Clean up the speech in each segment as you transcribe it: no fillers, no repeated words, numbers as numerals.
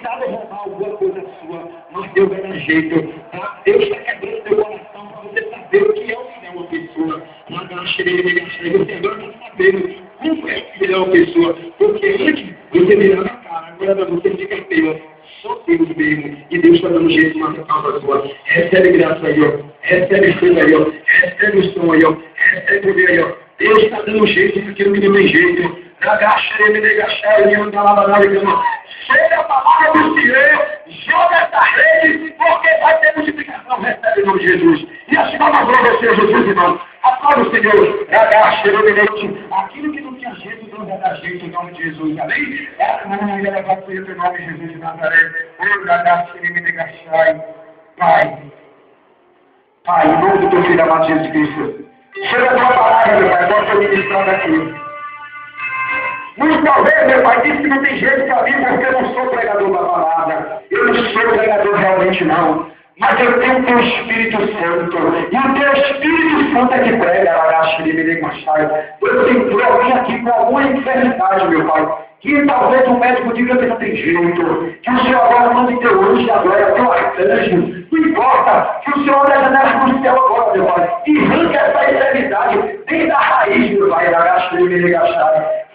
tentado roubar alguma coisa sua, mas Deus vai dar jeito, tá? Deus está quebrando teu coração para você saber o que é o que é uma pessoa. E você agora está sabendo como é que é uma pessoa, porque antes você virava a cara, agora você fica feio. Só Deus mesmo, e Deus está dando jeito na causa sua. Recebe graça aí, ó. Recebe fogo aí, ó. Recebe o som aí, ó. Recebe poder aí, ó. Deus está dando jeito naquilo que não tem jeito. Chega a palavra do Senhor, joga essa rede, porque vai ter multiplicação. Recebe em nome de Jesus. E assim vai mandar você, Jesus, irmão. Aplauda o Senhor. Aquilo que não tinha jeito, Deus vai dar jeito em nome de Jesus. Amém? Ela vai ser em nome de Jesus de Nazaré. Pai, em nome do teu filho amado Jesus Cristo. Chega a tua palavra, meu Pai, posso ministrar daqui. Muitas talvez, meu Pai, disse que não tem jeito para mim, porque eu não sou pregador da palavra. Eu não sou pregador realmente, não. Mas eu tenho o teu Espírito Santo. E o teu Espírito Santo é que prega, eu vim aqui com alguma enfermidade, meu Pai. Que talvez o médico diga que não tem jeito. Que o Senhor agora mande teu anjo agora, teu arcanjo. Não importa. Que o Senhor olha a janela do céu agora, meu Pai. E arranca essa enfermidade desde a raiz, meu Pai.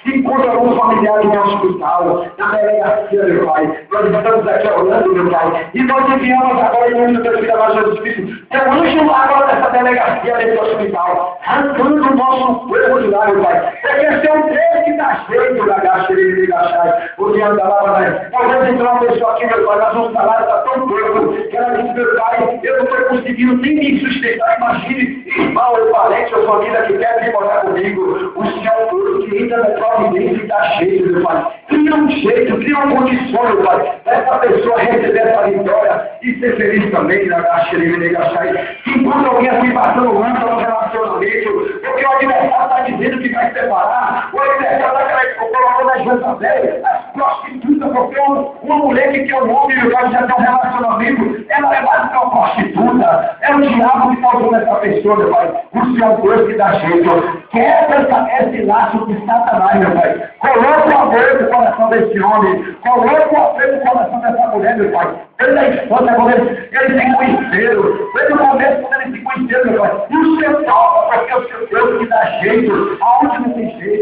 Se encontra algum familiar no hospital, na delegacia, meu Pai. Nós estamos aqui orando, meu Pai. E nós enviamos agora em nome do teu filho amado Jesus Cristo. Teu anjo lá agora nessa delegacia, nesse hospital. Arrancando o nosso povo de lá, meu Pai. Porque esse é um Deus que está cheio da gacha, ele gachai. O dia da lava, nós vamos entrar uma pessoa aqui, meu Pai. Mas um salário está tão pouco. Que ela disse, meu Pai, eu não estou conseguindo nem me sustentar. Imagine, irmão, ou parente, ou família que quer vir morar comigo. O Senhor é um Deus que ainda não providência está cheio, meu Pai. Cria um jeito, cria uma condição, meu Pai, dessa pessoa receber essa vitória e ser feliz também, na Gachai. Se enquanto alguém assim passando ânsia no relacionamento, porque o adversário está dizendo que vai separar, o adversário está colocando as juntas velhas, as prostitutas, porque uma mulher que quer um homem e já tem um relacionamento, ela é mais que uma prostituta, é o diabo que está usando essa pessoa, meu Pai. O Senhor é Deus que dá jeito. Quebra esse laço de Satanás, meu Pai. Coloca o amor no coração desse homem. Coloca o amor no coração dessa mulher, meu Pai. Desde a infância, quando ele se conheceram. Desde o começo, quando ele se conheceram, meu Pai. E o Senhor toca, porque o Senhor Deus que dá jeito. Aonde não tem jeito,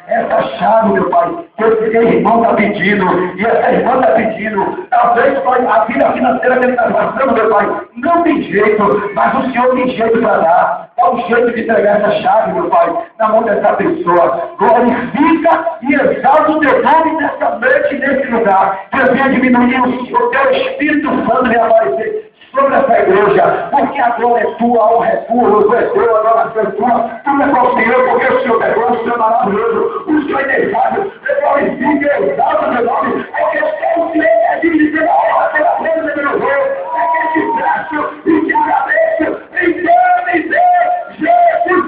essa chave, meu Pai, que esse irmão está pedindo, e essa irmã está pedindo. Talvez a vida financeira que ele está passando, meu Pai, não tem jeito, mas o Senhor tem jeito para dar. Dá um jeito de entregar essa chave, meu Pai, na mão dessa pessoa. Glorifica e exalta o teu nome nessa noite, nesse lugar. Que venha diminuir o teu Espírito Santo e aparecer sobre essa igreja, porque a glória é tua, a honra é tua, o louvor é teu, a adoração é tua. Tudo é para o Senhor, porque o Senhor é bom, o Senhor é maravilhoso, o Senhor é inefável. Glorifica e exalta o teu nome, porque o Senhor é digno de ter a honra pela glória do meu louvor. É que te graço e te agradeço, em nome de Jesus,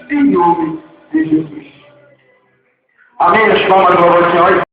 em nome de Jesus. Amém. As palmas do Senhor.